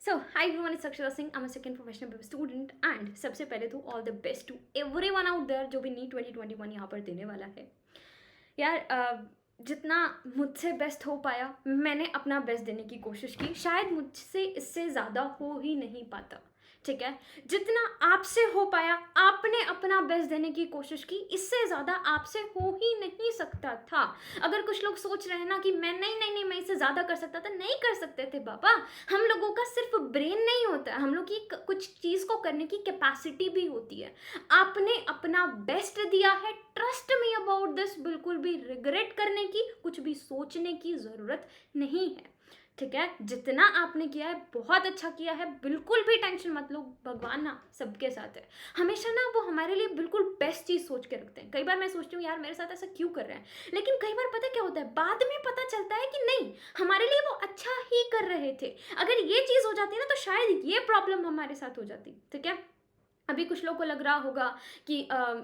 Hi everyone, it's Akshara Singh. I'm a second professional web student and सबसे पहले तो all the best to everyone out there जो भी NEET 2021 यहाँ पर देने वाला है यार। जितना मुझसे बेस्ट हो पाया मैंने अपना बेस्ट देने की कोशिश की। शायद मुझसे इससे ज़्यादा हो ही नहीं पाता, ठीक है। जितना आपसे हो पाया आपने अपना बेस्ट देने की कोशिश की, इससे ज़्यादा आपसे हो ही नहीं सकता था। अगर कुछ लोग सोच रहे हैं ना कि मैं नहीं मैं इससे ज़्यादा कर सकता था, नहीं कर सकते थे बाबा। हम लोगों का सिर्फ ब्रेन नहीं होता है, हम लोग की कुछ चीज़ को करने की कैपेसिटी भी होती है। आपने अपना बेस्ट दिया है, ट्रस्ट मी अबाउट दिस। बिल्कुल भी रिग्रेट करने की, कुछ भी सोचने की ज़रूरत नहीं है, ठीक है। जितना आपने किया है बहुत अच्छा किया है, बिल्कुल भी टेंशन मत लो। भगवान ना सबके साथ है, हमेशा ना वो हमारे लिए बिल्कुल बेस्ट चीज़ सोच के रखते हैं। कई बार मैं सोचती हूँ यार मेरे साथ ऐसा क्यों कर रहे हैं, लेकिन कई बार पता क्या होता है, बाद में पता चलता है कि नहीं, हमारे लिए वो अच्छा ही कर रहे थे। अगर ये चीज़ हो जाती ना तो शायद ये प्रॉब्लम हमारे साथ हो जाती, ठीक है। अभी कुछ लोगों को लग रहा होगा कि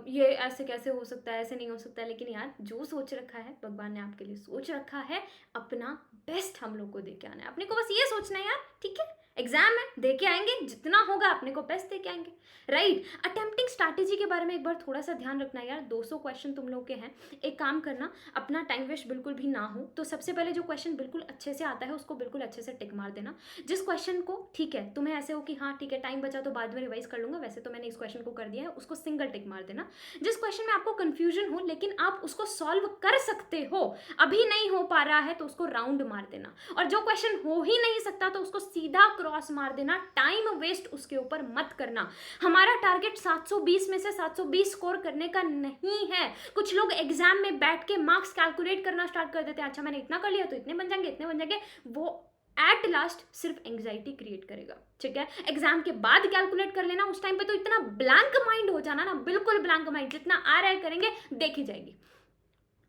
ये ऐसे कैसे हो सकता है, ऐसे नहीं हो सकता है, लेकिन यार जो सोच रखा है भगवान ने आपके लिए सोच रखा है, अपना बेस्ट हम लोग को दे के आना है। अपने को बस ये सोचना है यार, ठीक है, एग्जाम है, दे के आएंगे, जितना होगा अपने को बेस्ट दे के आएंगे, राइट। अटेम्प्टिंग स्ट्रैटेजी के बारे में एक बार थोड़ा सा ध्यान रखना यार। 200 क्वेश्चन तुम लोग के हैं। एक काम करना, अपना टाइम वेस्ट बिल्कुल भी ना हो तो सबसे पहले जो क्वेश्चन बिल्कुल अच्छे से आता है उसको बिल्कुल अच्छे से टिक मार देना। जिस क्वेश्चन को, ठीक है, तुम्हें ऐसे हो कि हाँ ठीक है टाइम बचा तो बाद में रिवाइज कर लूंगा, वैसे तो मैंने इस क्वेश्चन को कर दिया है, उसको सिंगल टिक मार देना। जिस क्वेश्चन में आपको कंफ्यूजन हो लेकिन आप उसको सॉल्व कर सकते हो, अभी नहीं हो पा रहा है तो उसको राउंड मार देना। और जो क्वेश्चन हो ही नहीं सकता तो उसको सीधा क्रॉस मार देना। टाइम वेस्ट उसके ऊपर मत करना। हमारा टारगेट 720 में से 720 स्कोर करने का नहीं है। कुछ लोग एग्जाम में बैठ के मार्क्स कैलकुलेट करना स्टार्ट कर देते हैं, अच्छा मैंने इतना कर लिया तो इतने बन जाएंगे, इतने बन जाएंगे। वो एट लास्ट सिर्फ एंग्जाइटी क्रिएट करेगा, ठीक है। एग्जाम के बाद कैलकुलेट कर लेना, उस टाइम पे तो इतना ब्लैंक माइंड हो जाना ना, बिल्कुल ब्लैंक माइंड, जितना आ रहा है करेंगे, देखी जाएगी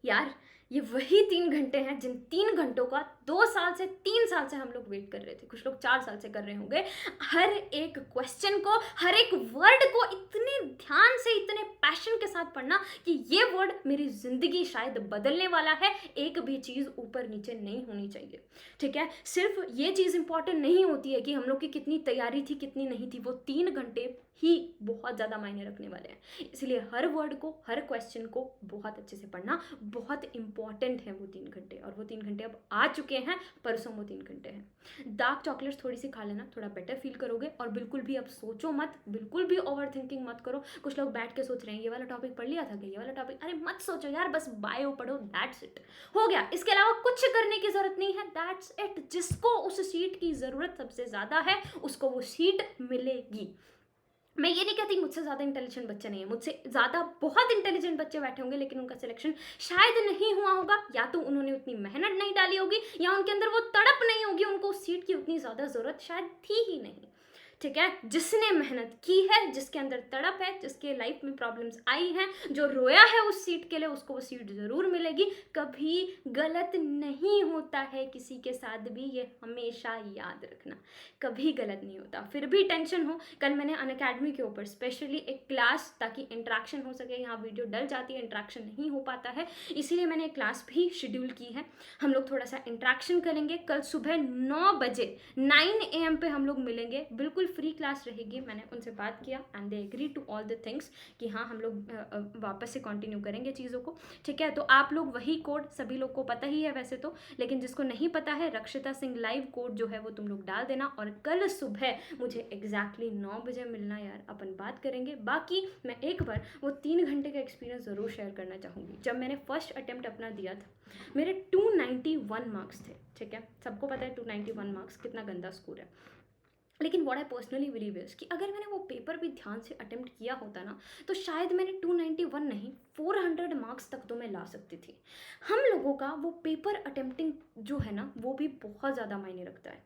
यार। ये वही 3 घंटे हैं जिन 3 घंटों का 2 साल से 3 साल से हम लोग वेट कर रहे थे, कुछ लोग 4 साल से कर रहे होंगे। हर एक क्वेश्चन को, हर एक वर्ड को इतने ध्यान से, इतने पैशन के साथ पढ़ना कि ये वर्ड मेरी जिंदगी शायद बदलने वाला है। एक भी चीज़ ऊपर नीचे नहीं होनी चाहिए, ठीक है। सिर्फ ये चीज़ इंपॉर्टेंट नहीं होती है कि हम लोग की कितनी तैयारी थी कितनी नहीं थी, वो 3 घंटे ही बहुत ज़्यादा मायने रखने वाले हैं। इसलिए हर वर्ड को, हर क्वेश्चन को बहुत अच्छे से पढ़ना बहुत इंपॉर्टेंट है वो 3 घंटे। और वो 3 घंटे अब आ चुके हैं, परसों वो 3 घंटे हैं। डार्क चॉकलेट्स थोड़ी सी खा लेना, थोड़ा बेटर फील करोगे। और बिल्कुल भी अब सोचो मत, बिल्कुल भी ओवर थिंकिंग मत करो। कुछ लोग बैठ के सोच रहे हैं ये वाला टॉपिक पढ़ लिया था कि ये वाला टॉपिक, अरे मत सोचो यार, बस बायो पढ़ो, दैट्स इट, हो गया। इसके अलावा कुछ करने की जरूरत नहीं है, दैट्स इट। जिसको उस सीट की जरूरत सबसे ज्यादा है उसको वो सीट मिलेगी। मैं ये नहीं कहती मुझसे ज़्यादा इंटेलिजेंट बच्चे नहीं है, मुझसे ज़्यादा बहुत इंटेलिजेंट बच्चे बैठे होंगे लेकिन उनका सिलेक्शन शायद नहीं हुआ होगा। या तो उन्होंने उतनी मेहनत नहीं डाली होगी, या उनके अंदर वो तड़प नहीं होगी, उनको उस सीट की उतनी ज़्यादा ज़रूरत शायद थी ही नहीं, ठीक है। जिसने मेहनत की है, जिसके अंदर तड़प है, जिसके लाइफ में प्रॉब्लम्स आई हैं, जो रोया है उस सीट के लिए, उसको वो सीट ज़रूर मिलेगी। कभी गलत नहीं होता है किसी के साथ भी, ये हमेशा याद रखना, कभी गलत नहीं होता। फिर भी टेंशन हो, कल मैंने अनअकैडमी के ऊपर स्पेशली एक क्लास, ताकि इंट्रैक्शन हो सके, यहाँ वीडियो डल जाती है, इंट्रैक्शन नहीं हो पाता है, इसीलिए मैंने एक क्लास भी शेड्यूल की है। हम लोग थोड़ा सा इंट्रैक्शन करेंगे। कल सुबह 9 बजे 9 AM पे हम लोग मिलेंगे, बिल्कुल फ्री क्लास रहेगी। मैंने उनसे बात किया and they agree to all the things कि हाँ हम लोग वापस से कंटिन्यू करेंगे चीज़ों को, ठीक है। तो आप लोग वही कोड सभी लोग को पता ही है वैसे तो, लेकिन जिसको नहीं पता है, रक्षिता सिंह लाइव कोड जो है वो तुम लोग डाल देना। और कल सुबह मुझे एग्जैक्टली 9 बजे मिलना यार, अपन बात करेंगे। बाकी मैं एक बार वो 3 घंटे का एक्सपीरियंस ज़रूर शेयर करना चाहूँगी। जब मैंने फर्स्ट अटेम्प्ट अपना दिया था, मेरे 291 मार्क्स थे, ठीक है। सबको पता है 291 मार्क्स कितना गंदा स्कोर है, लेकिन what I personally believe is कि अगर मैंने वो पेपर भी ध्यान से अटेम्प्ट किया होता ना, तो शायद मैंने 291 नहीं 400 मार्क्स तक तो मैं ला सकती थी। हम लोगों का वो पेपर अटेम्प्टिंग जो है ना, वो भी बहुत ज़्यादा मायने रखता है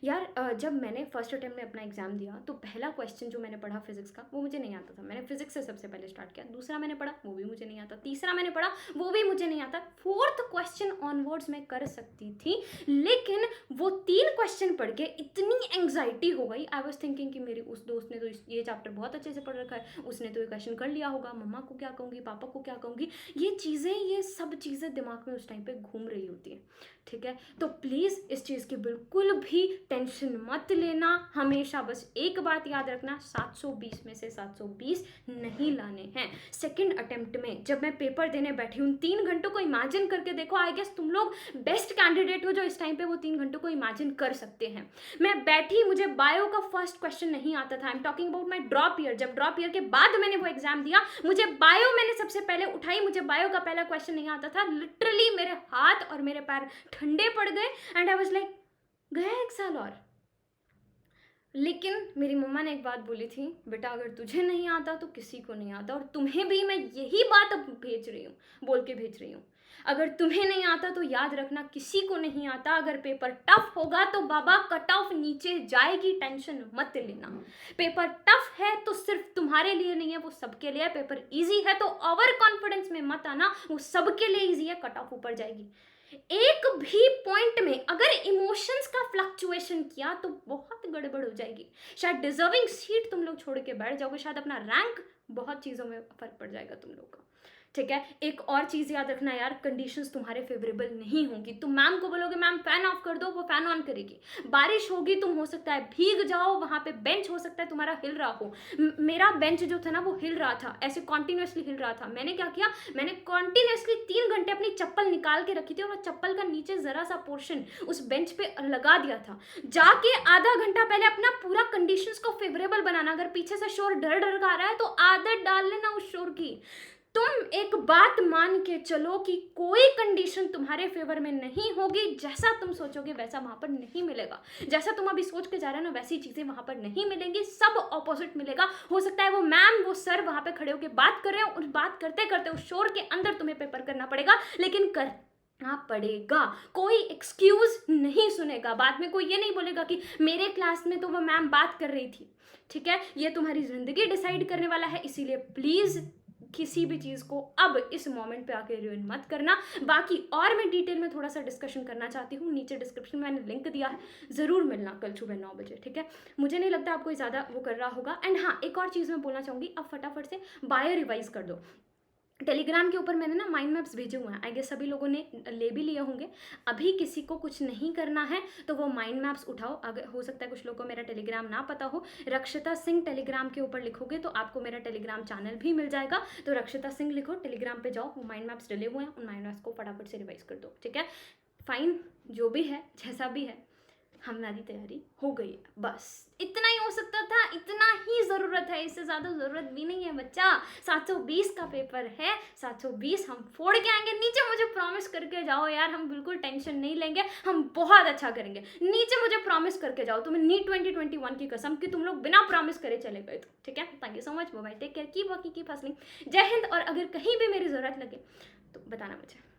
यार। जब मैंने फर्स्ट अटेम्प्ट में अपना एग्जाम दिया तो पहला क्वेश्चन जो मैंने पढ़ा फिजिक्स का, वो मुझे नहीं आता था। मैंने फिजिक्स से सबसे पहले स्टार्ट किया। दूसरा मैंने पढ़ा, वो भी मुझे नहीं आता। तीसरा मैंने पढ़ा, वो भी मुझे नहीं आता। फोर्थ क्वेश्चन ऑनवर्ड्स मैं कर सकती थी, लेकिन वो 3 क्वेश्चन पढ़ के इतनी एंग्जाइटी हो गई। आई वॉज थिंकिंग कि मेरी उस दोस्त ने तो ये चैप्टर बहुत अच्छे से पढ़ रखा है, उसने तो ये क्वेश्चन कर लिया होगा, मम्मा को क्या कहूँगी, पापा को क्या कहूँगी, ये चीज़ें, ये सब चीज़ें दिमाग में उस टाइम पे घूम रही होती है, ठीक है, तो प्लीज़ इस चीज़ की बिल्कुल भी टेंशन मत लेना। हमेशा बस एक बात याद रखना, 720 में से 720 नहीं लाने हैं। सेकंड अटेम्प्ट में जब मैं पेपर देने बैठी हूँ, 3 घंटों को इमेजिन करके देखो। आई गेस तुम लोग बेस्ट कैंडिडेट हो जो इस टाइम पे वो 3 घंटों को इमेजिन कर सकते हैं। मैं बैठी, मुझे बायो का फर्स्ट क्वेश्चन नहीं आता था। I am talking about my drop year. जब ड्रॉप ईयर के बाद मैंने वो एग्जाम दिया, मुझे बायो मैंने सबसे पहले उठाई, मुझे बायो का पहला क्वेश्चन नहीं आता था। लिटरली मेरे हाथ और मेरे पैर ठंडे पड़ गए एंड आई वाज लाइक गया 1 साल और। लेकिन मेरी मम्मा ने एक बात बोली थी, बेटा अगर तुझे नहीं आता तो किसी को नहीं आता। और तुम्हें भी मैं यही बात अब भेज रही हूँ, बोल के भेज रही हूँ। अगर तुम्हें नहीं आता तो याद रखना किसी को नहीं आता। अगर पेपर टफ होगा तो बाबा कट ऑफ नीचे जाएगी, टेंशन मत लेना। पेपर टफ है तो सिर्फ तुम्हारे लिए नहीं है, वो सबके लिए है। पेपर इजी है तो ओवर कॉन्फिडेंस में मत आना, वो सबके लिए इजी है, कट ऑफ ऊपर जाएगी। एक भी पॉइंट में अगर इमोशंस का फ्लक्चुएशन किया तो बहुत गड़बड़ हो जाएगी। शायद डिजर्विंग सीट तुम लोग छोड़ के बैठ जाओगे, शायद अपना रैंक, बहुत चीज़ों में फर्क पड़ जाएगा तुम लोग का। ठीक है, एक और चीज़ याद रखना यार, कंडीशंस तुम्हारे फेवरेबल नहीं होंगी। तुम मैम को बोलोगे मैम फैन ऑफ कर दो, वो फैन ऑन करेगी। बारिश होगी, तुम हो सकता है भीग जाओ, वहाँ पे बेंच हो सकता है तुम्हारा हिल रहा हो। मेरा बेंच जो था ना वो हिल रहा था, ऐसे कॉन्टिन्यूसली हिल रहा था। मैंने क्या किया, मैंने कॉन्टिन्यूसली 3 घंटे अपनी चप्पल निकाल के रखी थी और चप्पल का नीचे ज़रा सा पोर्शन उस बेंच पे लगा दिया था। जाके आधा घंटा पहले अपना पूरा कंडीशंस को फेवरेबल बनाना। अगर पीछे से शोर डर डर का आ रहा है तो आदत डाल लेना उस शोर की। तुम एक बात मान के चलो कि कोई कंडीशन तुम्हारे फेवर में नहीं होगी। जैसा तुम सोचोगे वैसा वहां पर नहीं मिलेगा। जैसा तुम अभी सोच के जा रहे हो ना, वैसी चीजें वहां पर नहीं मिलेंगी, सब ऑपोजिट मिलेगा। हो सकता है वो मैम वो सर वहां पे खड़े होकर बात कर रहे हो, उस बात करते करते उस शोर के अंदर तुम्हें पेपर करना पड़ेगा, लेकिन करना पड़ेगा। कोई एक्सक्यूज नहीं सुनेगा। बाद में कोई ये नहीं बोलेगा कि मेरे क्लास में तो वो मैम बात कर रही थी। ठीक है, ये तुम्हारी जिंदगी डिसाइड करने वाला है, इसीलिए प्लीज किसी भी चीज़ को अब इस मोमेंट पे आके रुइन मत करना। बाकी और मैं डिटेल में थोड़ा सा डिस्कशन करना चाहती हूँ, नीचे डिस्क्रिप्शन में मैंने लिंक दिया है, ज़रूर मिलना कल सुबह 9 बजे। ठीक है, मुझे नहीं लगता आपको ज़्यादा वो कर रहा होगा। एंड हाँ, एक और चीज़ मैं बोलना चाहूँगी, अब फटाफट से बायो रिवाइज कर दो। टेलीग्राम के ऊपर मैंने ना माइंड मैप्स भेजे हुए हैं, आई गेस सभी लोगों ने ले भी लिए होंगे। अभी किसी को कुछ नहीं करना है तो वो माइंड मैप्स उठाओ। अगर हो सकता है कुछ लोगों को मेरा टेलीग्राम ना पता हो, रक्षिता सिंह टेलीग्राम के ऊपर लिखोगे तो आपको मेरा टेलीग्राम चैनल भी मिल जाएगा। तो रक्षिता सिंह लिखो, टेलीग्राम पे जाओ, वो माइंड मैप्स डले हुए हैं, उन माइंड मैप्स को फटाफट से रिवाइज कर दो। ठीक है, फाइन, जो भी है जैसा भी है, हमारी तैयारी हो गई है। बस इतना ही हो सकता था, इतना ही ज़रूरत है, इससे ज़्यादा ज़रूरत भी नहीं है बच्चा। 720 का पेपर है, 720 हम फोड़ के आएंगे। नीचे मुझे प्रॉमिस करके जाओ यार, हम बिल्कुल टेंशन नहीं लेंगे, हम बहुत अच्छा करेंगे। नीचे मुझे प्रॉमिस करके जाओ, तुम्हें नीट 2021 की कसम कि तुम लोग बिना प्रॉमिस करे चले गए तो। ठीक है, thank you so much, bye bye, take care, की बाकी की फसलिंग, जय हिंद। और अगर कहीं भी मेरी ज़रूरत लगे तो बताना मुझे।